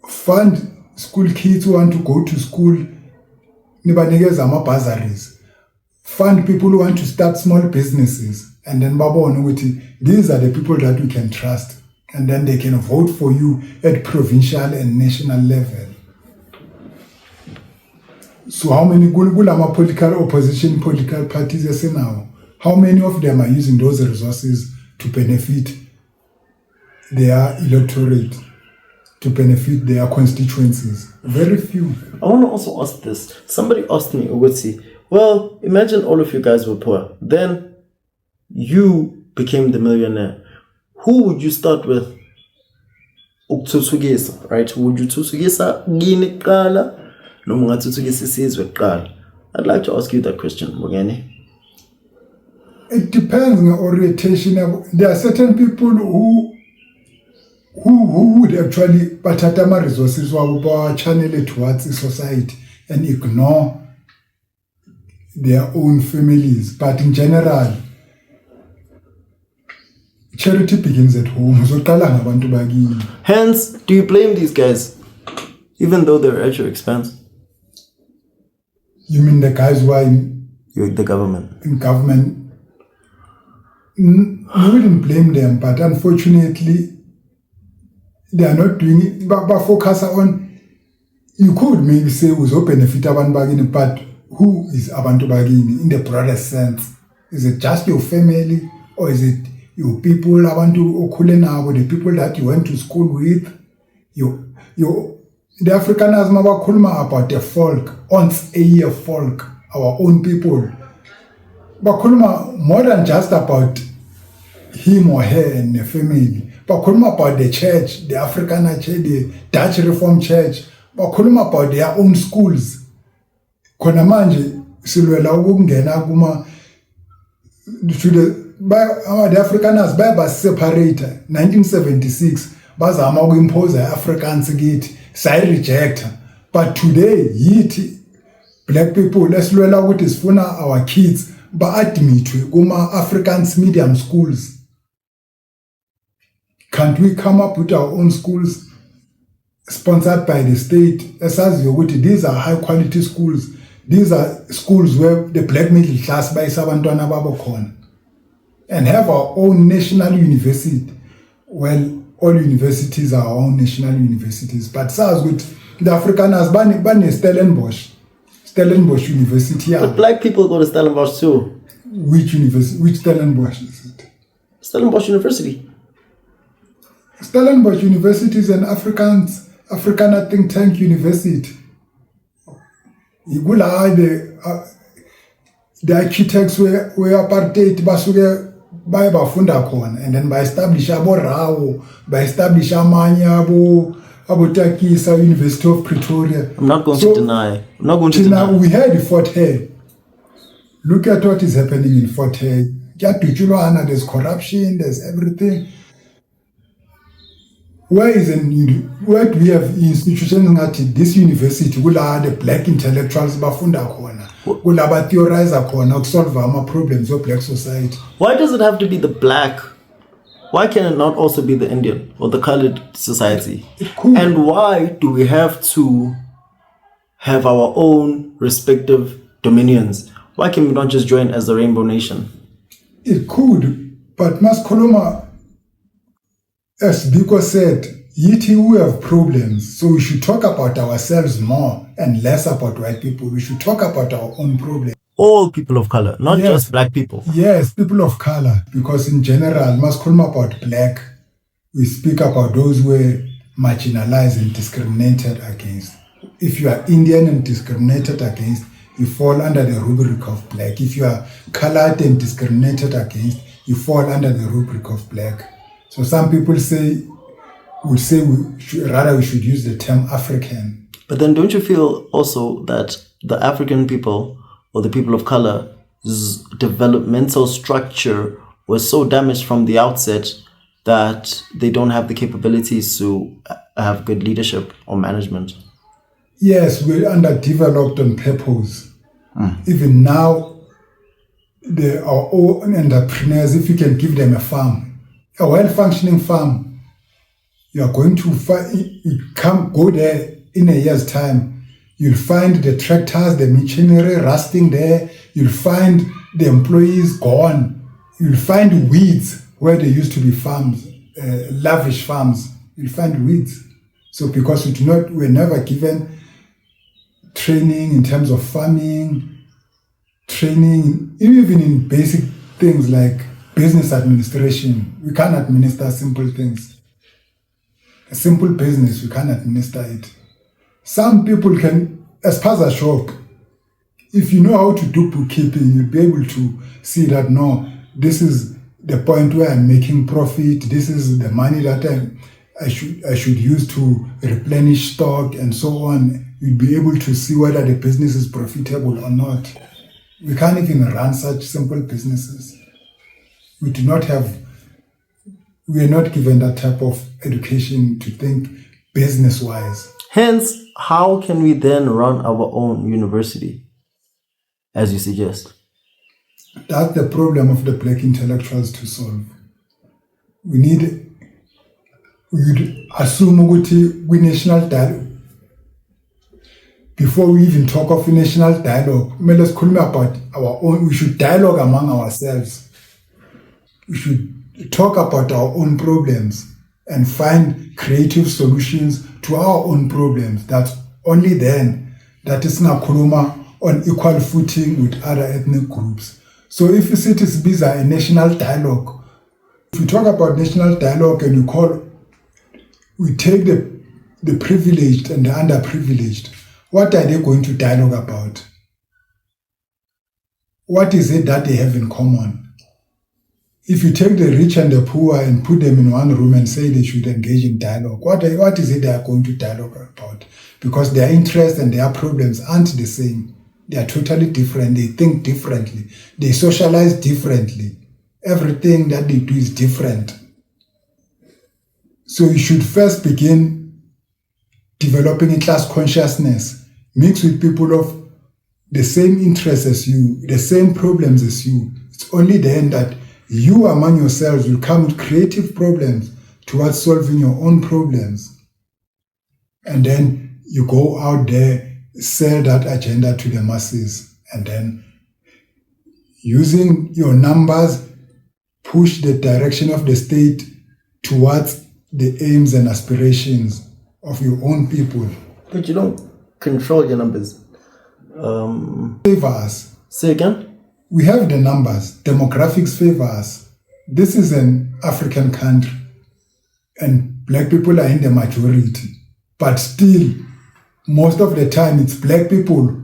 S1: Fund school kids who want to go to school, nibanikeza ama bursaries. Fund people who want to start small businesses, and then these are the people that we can trust, and then they can vote for you at provincial and national level. So how many political opposition political parties are now? How many of them are using those resources to benefit their electorate, to benefit their constituencies? Very few.
S2: I want to also ask this. Somebody asked me, well, imagine all of you guys were poor. Then you became the millionaire. Who would you start with? Right? Would you tutsugisa gini kala? I'd like to ask you that question, Mbongeni.
S1: It depends on the orientation. There are certain people who would actually patatama resources or channel it towards the society and ignore their own families. But in general, charity begins at home.
S2: Hence, do you blame these guys, even though they're at your expense?
S1: You mean the guys who are
S2: the government?
S1: In government. We wouldn't blame them, but unfortunately, they are not doing it. But focus on, you could maybe say, who's benefit abantu bagini, but who is abantu bagini in the broader sense? Is it just your family, or is it your people, abantu okhule nabo, the people that you went to school with? The Afrikaners bakhuluma about the folk, once a year folk, our own people. Bakhuluma more than just about him or her and the family. Bakhuluma about the church, the Afrikaner church, the Dutch Reformed Church. Bakhuluma about their own schools. Khona manje silwela ukungena kuma the Afrikaners baba separator 1976 bazama ukuimpose Afrikaans kithi. Say reject, But today, yithi black people, lesilwela ukuthi sifuna our kids ba-admithwe kuma-Afrikaans medium schools. Can't we come up with our own schools sponsored by the state? Esaziyo ukuthi these are high quality schools. These are schools where the black middle class bayisa abantwana babo khona. And have our own national university. Well, all universities are our own national universities. But sazi ukuthi the Afrikaners bane Stellenbosch University.
S2: But black people go to Stellenbosch too.
S1: Which university? Which Stellenbosch is it?
S2: Stellenbosch University.
S1: Stellenbosch University is an Afrikaner think tank university. The architects were apartheid basuke baye bafunda khona, and then by establish abo Rao, by establish amanye abo Takisa, University of Pretoria.
S2: I'm not going to deny. I'm not going to deny.
S1: We had Fort Hare. Look at what is happening in Fort Hare. There's corruption, there's everything. Where do we have institutions like this university? The black intellectuals bafunda khona. Kulaba theorizer khona solve our problems of black society.
S2: Why does it have to be the black? Why can it not also be the Indian or the colored society? And why do we have to have our own respective dominions? Why can we not just join as the Rainbow Nation?
S1: It could, but Maskoloma, as Biko said, yithi we have problems, so we should talk about ourselves more and less about white people. We should talk about our own problems.
S2: All people of color, not just black people.
S1: Yes, people of color, because in general, Maskoloma about black, we speak about those who were marginalized and discriminated against. If you are Indian and discriminated against, you fall under the rubric of black. If you are colored and discriminated against, you fall under the rubric of black. So some people would say we should use the term African.
S2: But then don't you feel also that the African people or the people of color's developmental structure was so damaged from the outset that they don't have the capabilities to have good leadership or management?
S1: Yes, we're underdeveloped on purpose. Even now, our own entrepreneurs, if you can give them a farm, a well-functioning farm, you are going to go there in a year's time. You'll find the tractors, the machinery rusting there. You'll find the employees gone. You'll find weeds where there used to be farms, lavish farms. You'll find weeds. So because we're never given training in terms of farming, training, even in basic things like business administration. We can't administer simple things. A simple business, we can't administer it. Some people can, as Paza Shok, if you know how to do bookkeeping, you'll be able to see that, no, this is the point where I'm making profit. This is the money that I should use to replenish stock and so on. You'll be able to see whether the business is profitable or not. We can't even run such simple businesses. We are not given that type of education to think business-wise.
S2: Hence, how can we then run our own university, as you suggest?
S1: That's the problem of the black intellectuals to solve. We would assume we national dialogue. Before we even talk of a national dialogue, let's call me about our own. We should dialogue among ourselves. We should talk about our own problems and find creative solutions to our own problems. That's only then that is Nakuluma on equal footing with other ethnic groups. So if you sit is busy a national dialogue, if you talk about national dialogue and we take the privileged and the underprivileged, what are they going to dialogue about? What is it that they have in common? If you take the rich and the poor and put them in one room and say they should engage in dialogue, what is it they are going to dialogue about? Because their interests and their problems aren't the same. They are totally different. They think differently. They socialize differently. Everything that they do is different. So you should first begin developing a class consciousness, mix with people of the same interests as you, the same problems as you. It's only then that you among yourselves will come with creative problems towards solving your own problems. And then you go out there, sell that agenda to the masses, and then using your numbers, push the direction of the state towards the aims and aspirations of your own people.
S2: But you don't control your numbers.
S1: Favor us.
S2: Say again?
S1: We have the numbers. Demographics favor us. This is an African country, and black people are in the majority. But still, most of the time, it's black people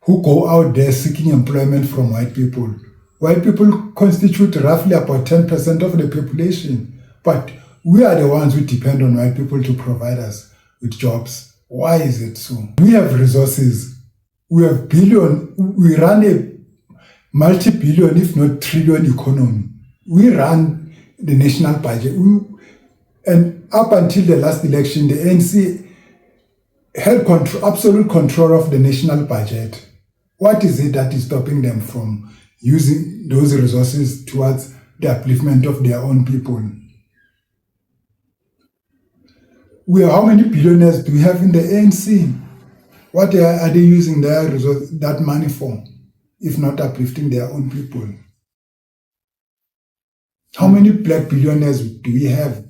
S1: who go out there seeking employment from white people. White people constitute roughly about 10% of the population, but we are the ones who depend on white people to provide us with jobs. Why is it so? We have resources. We run a multi-billion, if not trillion economy. We run the national budget. And up until the last election, the ANC held absolute control of the national budget. What is it that is stopping them from using those resources towards the upliftment of their own people? How many billionaires do we have in the ANC? What are they using that money for, if not uplifting their own people? How many black billionaires do we have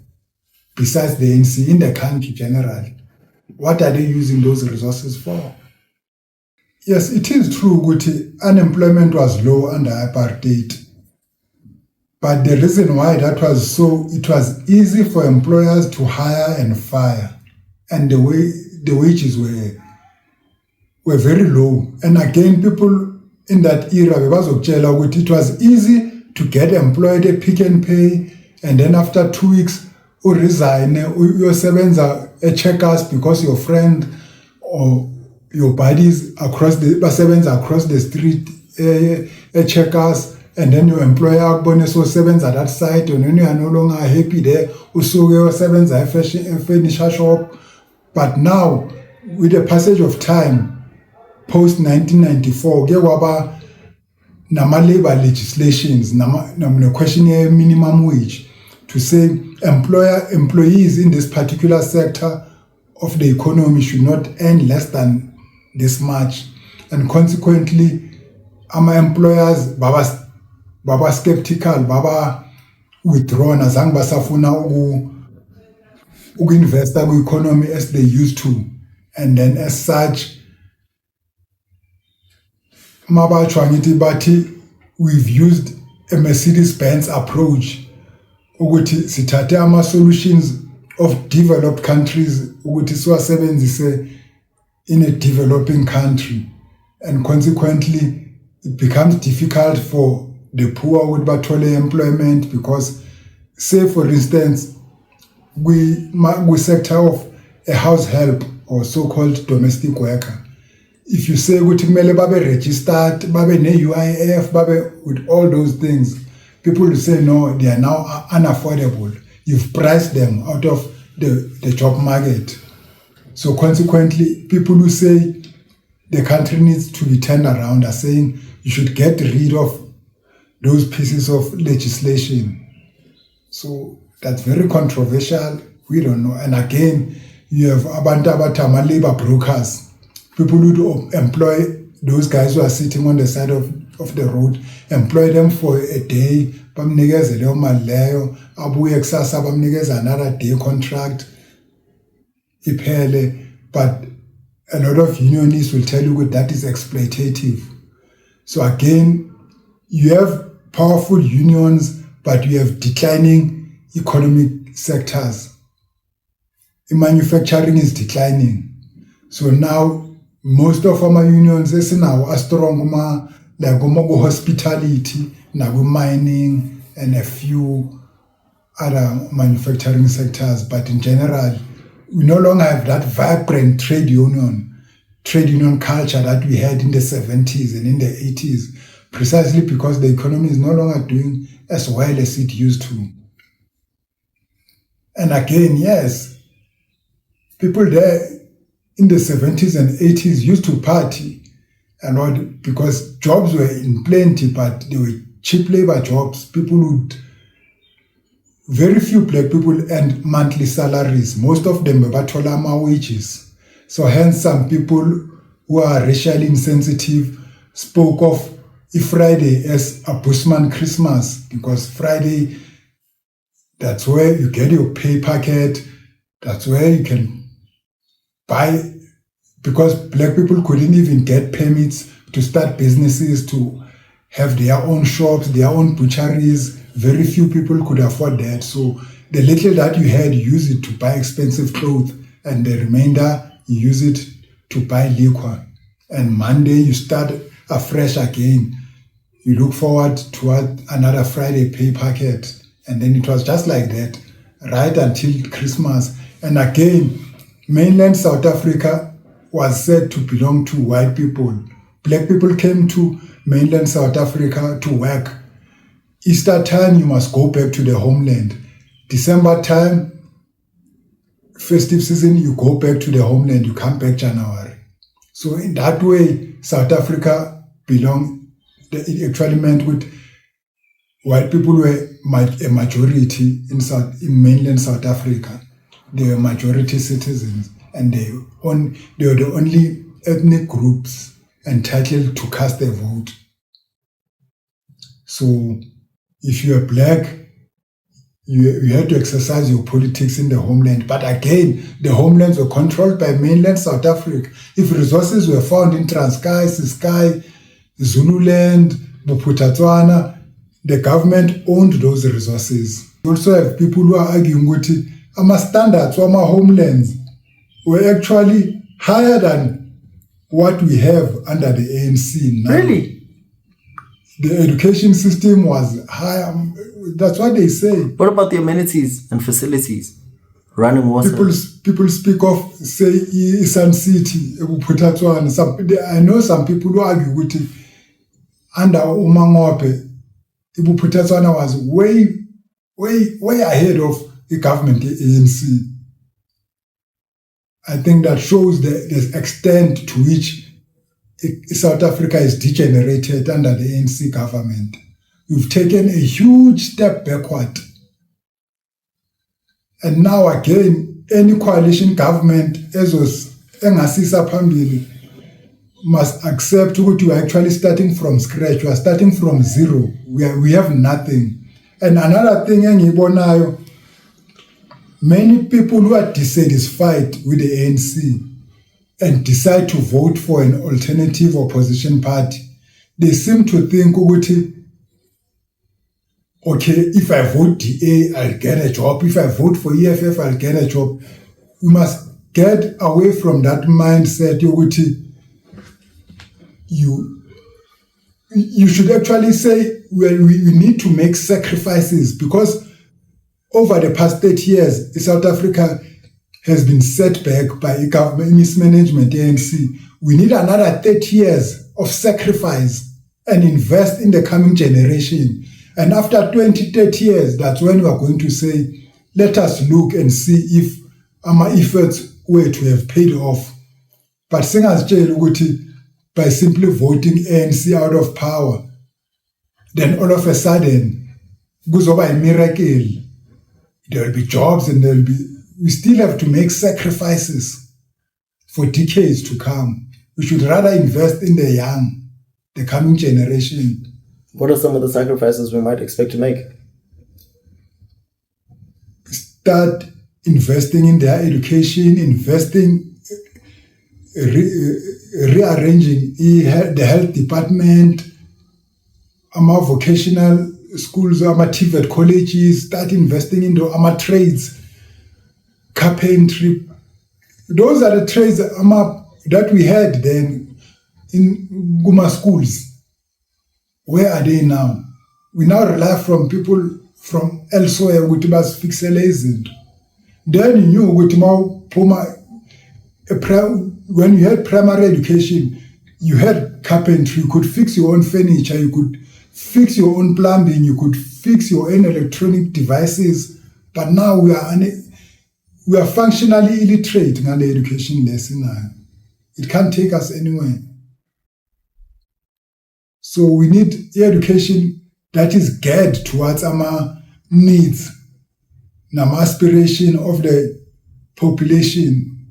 S1: besides the ANC in the country generally? What are they using those resources for? Yes, it is true that unemployment was low under apartheid. But the reason why that was so, it was easy for employers to hire and fire. And the wages were very low. And again, people in that era, it was easy to get employed at Pick n Pay, and then after 2 weeks, you resign, you sevenza a Checkers because your friend or your buddies across the street a Checkers, and then your employer bonus or sevens at that site, and then you are no longer happy there, so your sevens a furniture shop. But now, with the passage of time, post 1994, there were labor legislations, questioning minimum wage to say employees in this particular sector of the economy should not earn less than this much, and consequently, our employers baba skeptical, baba withdrawn, azange basafuna uku-invest ku-economy as they used to, and then as such, we've used a Mercedes-Benz approach ukuthi sithathe ama-solutions of developed countries ukuthi siwasebenzise in a developing country, and consequently it becomes difficult for the poor with bathole employment, because say for instance we sector of a house help or so-called domestic worker, if you say ukuthi kumele babe registered, babe ne-UIF, babe with all those things, people will say no, they are now unaffordable. You've priced them out of the job market. So consequently, people who say the country needs to be turned around are saying you should get rid of those pieces of legislation. So that's very controversial. We don't know. And again, you have abantu labor brokers, people who employ those guys who are sitting on the side of the road, employ them for a day, bamnikeze leyo mali leyo, abuye kusasa bamnikeza another day contract, iphele. But a lot of unionists will tell you that is exploitative. So again, you have powerful unions, but you have declining economic sectors. Manufacturing is declining. So now most of our unions are strong, like hospitality, mining, and a few other manufacturing sectors. But in general, we no longer have that vibrant trade union culture that we had in the 70s and in the 80s, precisely because the economy is no longer doing as well as it used to. And again, yes, people there, in the 70s and 80s used to party a lot because jobs were in plenty, but they were cheap labor jobs. Very few black people earned monthly salaries. Most of them were batolama wages. So hence some people who are racially insensitive spoke of Friday as a Bushman Christmas, because Friday, that's where you get your pay packet, that's where you can buy, because black people couldn't even get permits to start businesses, to have their own shops, their own butcheries. Very few people could afford that. So the little that you had, you use it to buy expensive clothes, and the remainder you use it to buy liquor. And Monday you start afresh again. You look forward to another Friday pay packet. And then it was just like that, right until Christmas. And again, mainland South Africa was said to belong to white people. Black people came to mainland South Africa to work. Easter time, you must go back to the homeland. December time, festive season, you go back to the homeland, you come back January. So in that way, South Africa belonged. It actually meant with white people were a majority in mainland South Africa. They were majority citizens, and they were the only ethnic groups entitled to cast a vote. So if you are black, you had to exercise your politics in the homeland. But again, the homelands were controlled by mainland South Africa. If resources were found in Transkei, Ciskei, Zululand, Bophuthatswana, the government owned those resources. You also have people who are arguing that our standards for our homelands were actually higher than what we have under the ANC now.
S2: Really?
S1: The education system was higher. That's what they say.
S2: What about the amenities and facilities? Running water?
S1: People speak of, say, Sun City, Bophuthatswana. I know some people who argue that under Umangope, Bophuthatswana was way ahead of the government, the ANC. I think that shows the extent to which South Africa is degenerated under the ANC government. We've taken a huge step backward. And now again, any coalition government, as was engasisa phambili, must accept that we are actually starting from scratch. We are starting from zero. We have nothing. And another thing, many people who are dissatisfied with the ANC and decide to vote for an alternative opposition party, they seem to think, okay, if I vote DA, I'll get a job. If I vote for EFF, I'll get a job. We must get away from that mindset. You should actually say, well, we need to make sacrifices, because over the past 30 years, South Africa has been set back by government mismanagement, ANC. We need another 30 years of sacrifice and invest in the coming generation. And after 20, 30 years, that's when we are going to say, let us look and see if our efforts were to have paid off. But by simply voting ANC out of power, then all of a sudden, goes over a miracle. There will be jobs and we still have to make sacrifices for decades to come. We should rather invest in the young, the coming generation.
S2: What are some of the sacrifices we might expect to make?
S1: Start investing in their education, rearranging the health department, our vocational schools, our TVET colleges, start investing into our trades, carpentry. Those are the trades that we had then in Guma schools. Where are they now? We now rely from people from elsewhere with us fixed. Then you knew with when you had primary education, you had carpentry, you could fix your own furniture, you could fix your own plumbing, you could fix your own electronic devices. But now we are functionally illiterate ngale education lesson. It can't take us anywhere. So we need education that is geared towards our needs, nama aspiration of the population,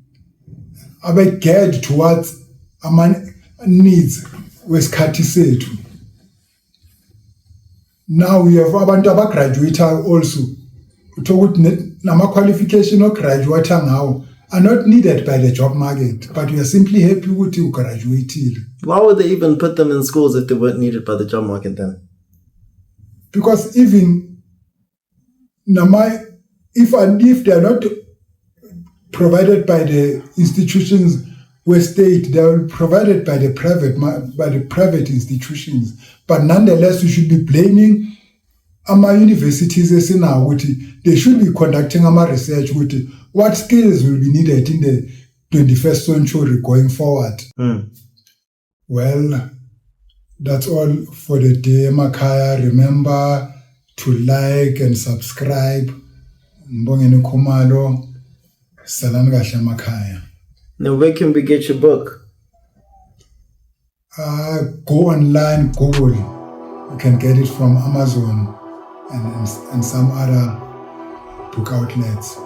S1: abe geared towards our needs wesikhathi sethu. Now we have abantu abagraduate also. Uthokuthi nama qualification of graduate ngawo are not needed by the job market, but we are simply happy ukuthi ugraduated.
S2: Why would they even put them in schools if they weren't needed by the job market then?
S1: Because even if they are not provided by the institutions where state, they are provided by the private institutions. But nonetheless, we should be blaming our universities now. They should be conducting our research with what skills will be needed in the 21st century going forward. Well, that's all for the day, Makaya. Remember to like and subscribe. Mbongeni Khumalo. Salam kahle Makaya.
S2: Now, where can we get your book?
S1: Go online, Google. You can get it from Amazon and some other book outlets.